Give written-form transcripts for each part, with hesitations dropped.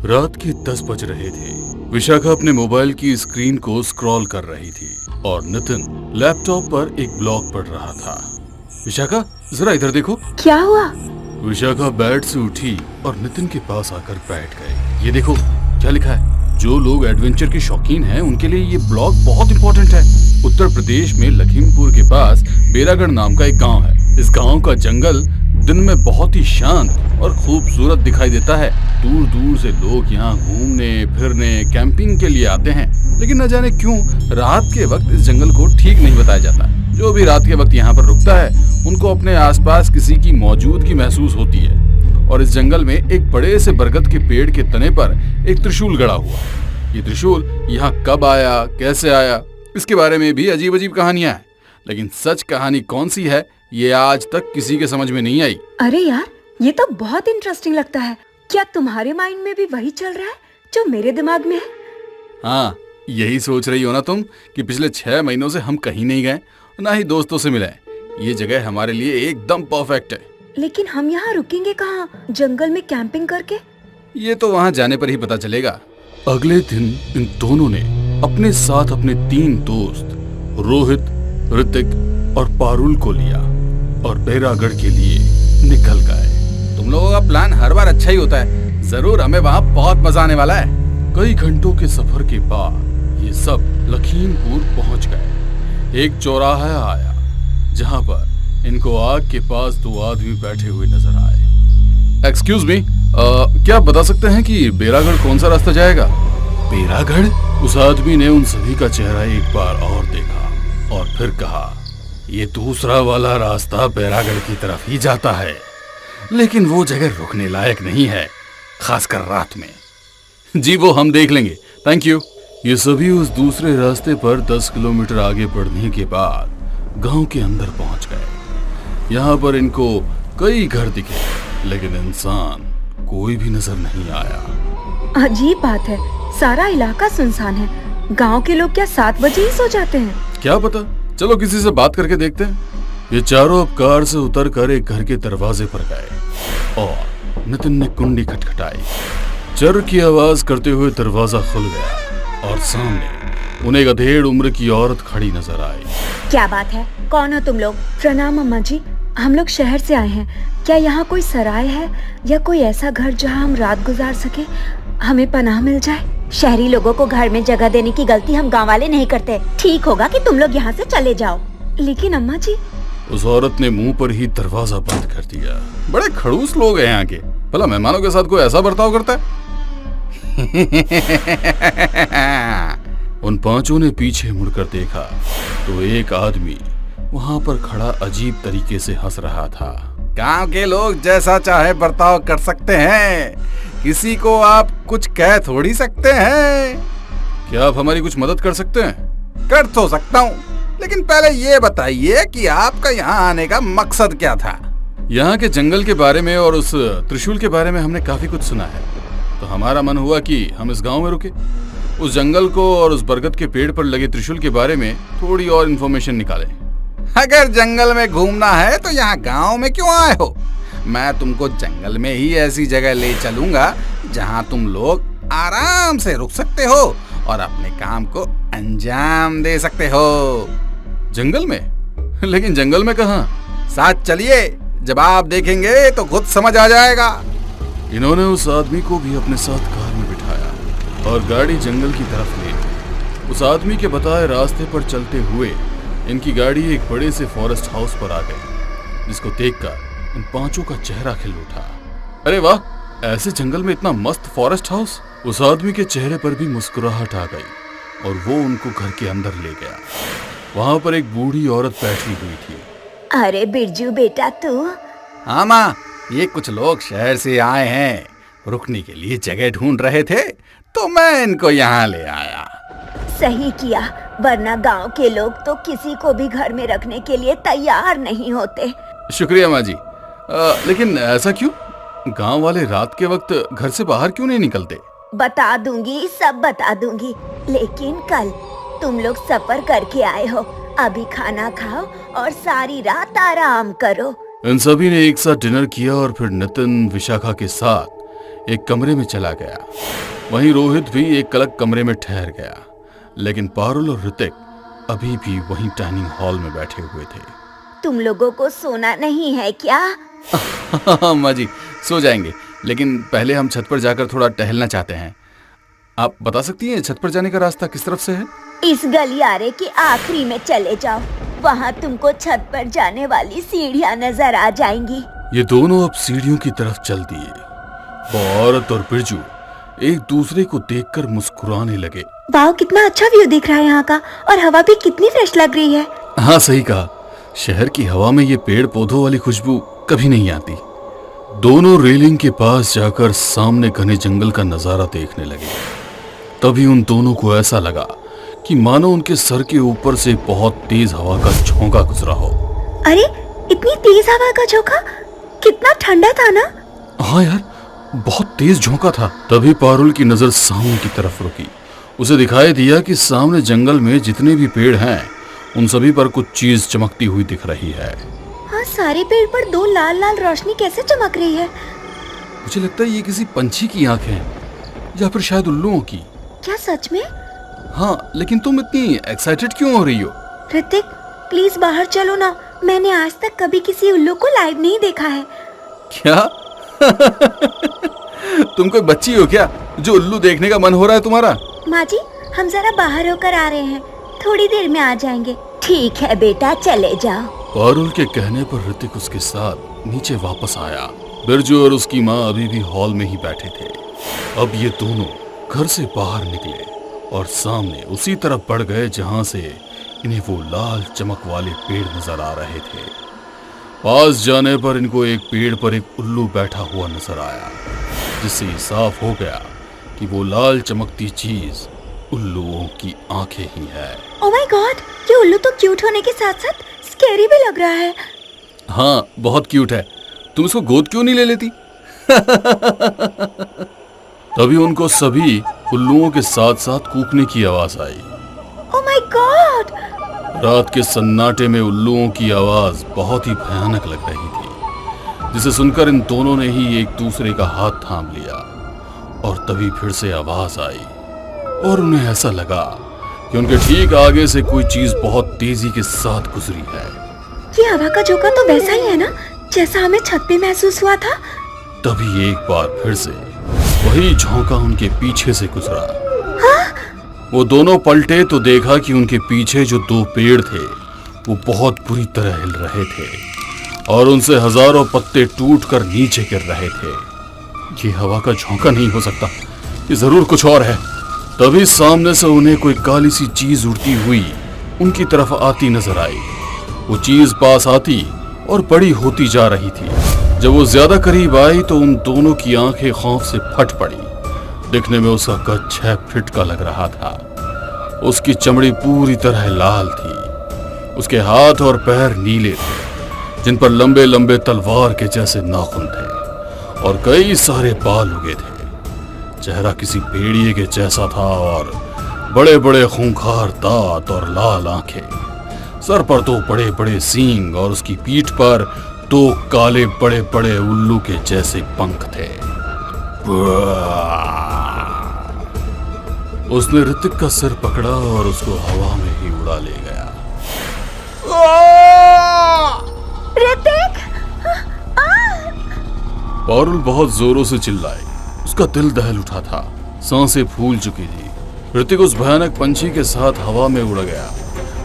रात के 10 बज रहे थे। विशाखा अपने मोबाइल की स्क्रीन को स्क्रॉल कर रही थी और नितिन लैपटॉप पर एक ब्लॉग पढ़ रहा था। विशाखा, जरा इधर देखो। क्या हुआ? विशाखा बेड से उठी और नितिन के पास आकर बैठ गए। ये देखो क्या लिखा है। जो लोग एडवेंचर के शौकीन हैं उनके लिए ये ब्लॉग बहुत इंपॉर्टेंट है। उत्तर प्रदेश में लखीमपुर के पास बेरागढ़ नाम का एक गांव है। इस गांव का जंगल दिन में बहुत ही शांत और खूबसूरत दिखाई देता है। दूर दूर से लोग यहाँ घूमने फिरने कैंपिंग के लिए आते हैं, लेकिन न जाने क्यों रात के वक्त इस जंगल को ठीक नहीं बताया जाता। जो भी रात के वक्त यहाँ पर रुकता है उनको अपने आसपास किसी की मौजूदगी महसूस होती है। और इस जंगल में एक बड़े से बरगद के पेड़ के तने पर एक त्रिशूल गड़ा हुआ है। ये त्रिशूल यहाँ कब आया, कैसे आया, इसके बारे में भी अजीब अजीब कहानियां हैं, लेकिन सच कहानी कौन सी है ये आज तक किसी के समझ में नहीं आई। अरे यार, ये तो बहुत इंटरेस्टिंग लगता है। क्या तुम्हारे माइंड में भी वही चल रहा है जो मेरे दिमाग में है? हाँ, यही सोच रही हो ना तुम कि पिछले 6 महीनों से हम कहीं नहीं गए, ना ही दोस्तों से मिले। ये जगह हमारे लिए एकदम परफेक्ट है। लेकिन हम यहाँ रुकेंगे कहाँ, जंगल में कैंपिंग करके? ये तो वहाँ जाने पर ही पता चलेगा। अगले दिन इन दोनों ने अपने साथ अपने 3 दोस्त रोहित, ऋतिक और पारुल को लिया और बैरागढ़ के लिए निकल गए। तुम लोगों का प्लान हर बार अच्छा ही होता है। जरूर हमें वहाँ बहुत मजा आने वाला है। कई घंटों के सफर के बाद ये सब लखीमपुर पहुँच गए। एक चौराहा आया जहाँ पर इनको आग के पास 2 आदमी बैठे हुए नजर आए। एक्सक्यूज मी, क्या आप बता सकते हैं कि बैरागढ़ कौन सा रास्ता जाएगा? बैरागढ़? उस आदमी ने उन सभी का चेहरा एक बार और देखा और फिर कहा, ये दूसरा वाला रास्ता बैरागढ़ की तरफ ही जाता है, लेकिन वो जगह रुकने लायक नहीं है, खासकर रात में। जी वो हम देख लेंगे, थैंक यू। ये सभी उस दूसरे रास्ते पर 10 किलोमीटर आगे बढ़ने के बाद गांव के अंदर पहुंच गए। यहाँ पर इनको कई घर दिखे, लेकिन इंसान कोई भी नजर नहीं आया। अजीब बात है, सारा इलाका सुनसान है। गांव के लोग क्या 7 बजे ही सो जाते हैं? क्या पता, चलो किसी से बात करके देखते हैं। ये चारों अब कार से उतरकर एक घर के दरवाजे पर गए और नितिन ने कुंडी खटखटाई। चर की आवाज करते हुए दरवाजा खुल गया और सामने उन्हें एक अधेड़ उम्र की औरत खड़ी नजर आई। क्या बात है, कौन हो तुम लोग? प्रणाम अम्मा जी, हम लोग शहर से आए हैं। क्या यहाँ कोई सराय है या कोई ऐसा घर जहाँ हम रात गुजार सके, हमें पनाह मिल जाए? शहरी लोगों को घर में जगह देने की गलती हम गांव वाले नहीं करते। ठीक होगा कि तुम लोग यहाँ से चले जाओ। लेकिन अम्मा जी। उस औरत ने मुंह पर ही दरवाजा बंद कर दिया। बड़े खड़ूस लोग हैं यहाँ के, भला मेहमानों के साथ कोई ऐसा बर्ताव करता है? उन 5 ने पीछे मुड़कर देखा तो एक आदमी वहाँ पर खड़ा अजीब तरीके से हंस रहा था। गांव के लोग जैसा चाहे बर्ताव कर सकते हैं, किसी को आप कुछ कह थोड़ी सकते हैं। क्या आप हमारी कुछ मदद कर सकते हैं? कर तो सकता हूँ, लेकिन पहले ये बताइए कि आपका यहाँ आने का मकसद क्या था? यहाँ के जंगल के बारे में और उस त्रिशूल के बारे में हमने काफी कुछ सुना है, तो हमारा मन हुआ कि हम इस गांव में रुके। उस जंगल को और उस बरगद के पेड़ पर लगे त्रिशूल के बारे में थोड़ी और इन्फॉर्मेशन निकालें। अगर जंगल में घूमना है तो यहाँ गांव में क्यों आए हो? मैं तुमको जंगल में ही ऐसी जगह ले चलूंगा जहाँ तुम लोग आराम से रुक सकते हो और अपने काम को अंजाम दे सकते हो। जंगल में? लेकिन जंगल में कहाँ? साथ चलिए, जब आप देखेंगे तो खुद समझ आ जाएगा। इन्होंने उस आदमी को भी अपने साथ कार में बिठाया और गाड़ी जंगल की तरफ ले गई। उस आदमी के बताए रास्ते पर चलते हुए इनकी गाड़ी एक बड़े से फॉरेस्ट हाउस पर आ गई, जिसको देखकर इन 5 का चेहरा खिल उठा। अरे वाह, ऐसे जंगल में इतना मस्त फॉरेस्ट हाउस। उस आदमी के चेहरे पर भी मुस्कुराहट आ गई और वो उनको घर के अंदर ले गया। वहाँ पर एक बूढ़ी औरत बैठी हुई थी। अरे बिरजू बेटा, तू? हाँ माँ, ये कुछ लोग शहर से आए हैं, रुकने के लिए जगह ढूंढ रहे थे, तो मैं इनको यहाँ ले आया। सही किया, वरना गांव के लोग तो किसी को भी घर में रखने के लिए तैयार नहीं होते। शुक्रिया माँ जी। लेकिन ऐसा क्यों? गांव वाले रात के वक्त घर से बाहर क्यों नहीं निकलते? बता दूंगी, सब बता दूंगी, लेकिन कल तुम लोग सफर करके आए हो, अभी खाना खाओ और सारी रात आराम करो। इन सभी ने एक साथ डिनर किया और फिर नितिन विशाखा के साथ एक कमरे में चला गया। वहीं रोहित भी एक अलग कमरे में ठहर गया, लेकिन पारुल और ऋतिक अभी भी वहीं डाइनिंग हॉल में बैठे हुए थे। तुम लोगों को सोना नहीं है क्या? अम्मा जी, सो जाएंगे, लेकिन पहले हम छत पर जाकर थोड़ा टहलना चाहते हैं। आप बता सकती हैं छत पर जाने का रास्ता किस तरफ से है? इस गलियारे के आखिरी में चले जाओ, वहाँ तुमको छत पर जाने वाली सीढ़ियाँ नजर आ जाएंगी। ये दोनों अब सीढ़ियों की तरफ चल दिए। वो औरत और बिरजू एक दूसरे को देखकर मुस्कुराने लगे। वाह, कितना अच्छा व्यू दिख रहा है यहाँ का, और हवा भी कितनी फ्रेश लग रही है। हाँ, सही कहा। शहर की हवा में ये पेड़ पौधों वाली खुशबू कभी नहीं आती। दोनों रेलिंग के पास जाकर सामने घने जंगल का नजारा देखने लगे। तभी उन दोनों को ऐसा लगा कि मानो उनके सर के ऊपर से बहुत तेज हवा का झोंका गुजरा हो। अरे, इतनी तेज हवा का झोंका? कितना ठंडा था ना? हाँ यार, बहुत तेज झोंका था। तभी पारुल की नजर सामने की तरफ रुकी। उसे दिखाई दिया कि सामने जंगल में जितने भी पेड़ हैं, उन सभी पर कुछ चीज चमकती हुई दिख रही है। हाँ, सारे पेड़ पर दो लाल लाल रोशनी कैसे चमक रही है? मुझे लगता है ये किसी पंछी की आंखें हैं, या फिर शायद उल्लुओं की। क्या सच में? हाँ, लेकिन तुम इतनी एक्साइटेड क्यों हो रही हो? ऋतिक, प्लीज बाहर चलो ना। मैंने आज तक कभी किसी उल्लू को लाइव नहीं देखा है। क्या? तुम कोई बच्ची हो क्या जो उल्लू देखने का मन हो रहा है तुम्हारा? माँ जी, हम जरा बाहर होकर आ रहे हैं, थोड़ी देर में आ जाएंगे। ठीक है बेटा, चले जाओ। पारुल के कहने पर ऋतिक उसके साथ नीचे वापस आया। बिरजू और उसकी माँ अभी भी हॉल में ही बैठे थे। अब ये दोनों घर से बाहर निकले और सामने उसी तरफ बढ़ गए जहां से इन्हें वो लाल चमक वाले पेड़ नजर आ रहे थे। पास जाने पर इनको एक पेड़ पर एक उल्लू बैठा हुआ नजर आया, जिससे ये साफ हो गया कि वो लाल चमकती चीज उल्लुओं की आंखें ही है। ओह माय गॉड, ये उल्लू तो क्यूट होने के साथ साथ स्कैरी भी लग रहा है। हाँ, बहुत क्यूट है। तुम इसको गोद क्यों नहीं ले लेती? तभी उनको सभी उल्लुओं के साथ साथ कूकने की आवाज आई। Oh my God! रात के सन्नाटे में उल्लुओं की आवाज बहुत ही भयानक लग रही थी, जिसे सुनकर इन दोनों ने ही एक दूसरे का हाथ थाम लिया। और तभी फिर से आवाज आई और उन्हें ऐसा लगा कि उनके ठीक आगे से कोई चीज बहुत तेजी के साथ गुजरी है। ये हवा का झोंका तो वैसा ही है ना, जैसा हमें छत पे महसूस हुआ था। तभी एक बार फिर से वही झोंका उनके पीछे से गुजरा। वो दोनों पलटे तो देखा कि उनके पीछे जो दो पेड़ थे वो बहुत बुरी तरह हिल रहे थे और उनसे हजारों पत्ते टूटकर नीचे गिर रहे थे। ये हवा का झोंका नहीं हो सकता, ये जरूर कुछ और है। तभी सामने से उन्हें कोई काली सी चीज उड़ती हुई उनकी तरफ आती नजर आई। वो चीज पास आती और बड़ी होती जा रही थी। जब वो ज्यादा करीब आई तो उन दोनों की आंखें खौफ से फट पड़ी। दिखने में उसका कद 6 फीट का लग रहा था। उसकी चमड़ी पूरी तरह लाल थी। उसके हाथ और पैर नीले थे, जिन पर लंबे लंबे तलवार के जैसे नाखून थे और कई सारे बाल उगे थे। चेहरा किसी भेड़िए के जैसा था और बड़े बड़े खूंखार दांत और लाल आंखें। सर पर 2 बड़े बड़े सींग और उसकी पीठ पर 2 काले बड़े बड़े उल्लू के जैसे पंख थे। उसने ऋतिक का सिर पकड़ा और उसको हवा में ही उड़ा ले गया। ऋतिक! पारुल बहुत जोरों से चिल्लाई। उसका दिल दहल उठा था, सांसें फूल चुकी थी। ऋतिक उस भयानक पंछी के साथ हवा में उड़ गया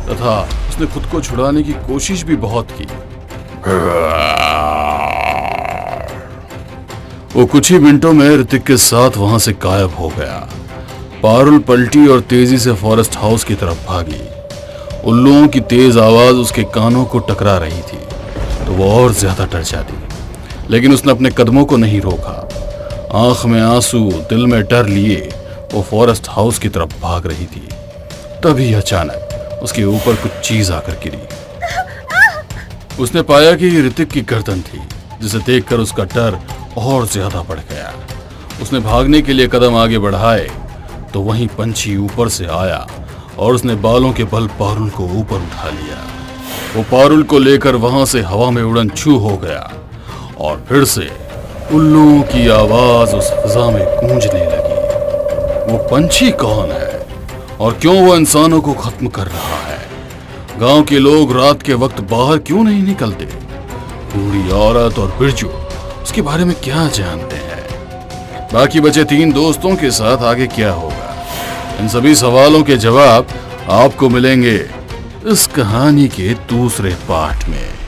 तथा उसने खुद को छुड़ाने की कोशिश भी बहुत की। वो कुछ ही मिनटों में ऋतिक के साथ वहां से गायब हो गया। पारुल पलटी और तेजी से फॉरेस्ट हाउस की तरफ भागी। उल्लुओं की तेज आवाज उसके कानों को टकरा रही थी तो वो और ज्यादा डर जाती, लेकिन उसने अपने कदमों को नहीं रोका। आंख में आंसू, दिल में डर लिए वो फॉरेस्ट हाउस की तरफ भाग रही थी। तभी अचानक उसके ऊपर कुछ चीज आकर गिरी। उसने पाया कि ये ऋतिक की गर्दन थी, जिसे देखकर उसका डर और ज्यादा बढ़ गया। उसने भागने के लिए कदम आगे बढ़ाए तो वहीं पंछी ऊपर से आया और उसने बालों के बल पारुल को ऊपर उठा लिया। वो पारुल को लेकर वहां से हवा में उड़न छू हो गया और फिर से उल्लुओं की आवाज उस फिजा में गूंजने लगी। वो पंछी कौन है और क्यों वो इंसानों को खत्म कर रहा है? गांव के लोग रात के वक्त बाहर क्यों नहीं निकलते? बूढ़ी औरत और बिरजू उसके बारे में क्या जानते हैं? बाकी बचे 3 दोस्तों के साथ आगे क्या होगा? इन सभी सवालों के जवाब आपको मिलेंगे इस कहानी के दूसरे पार्ट में।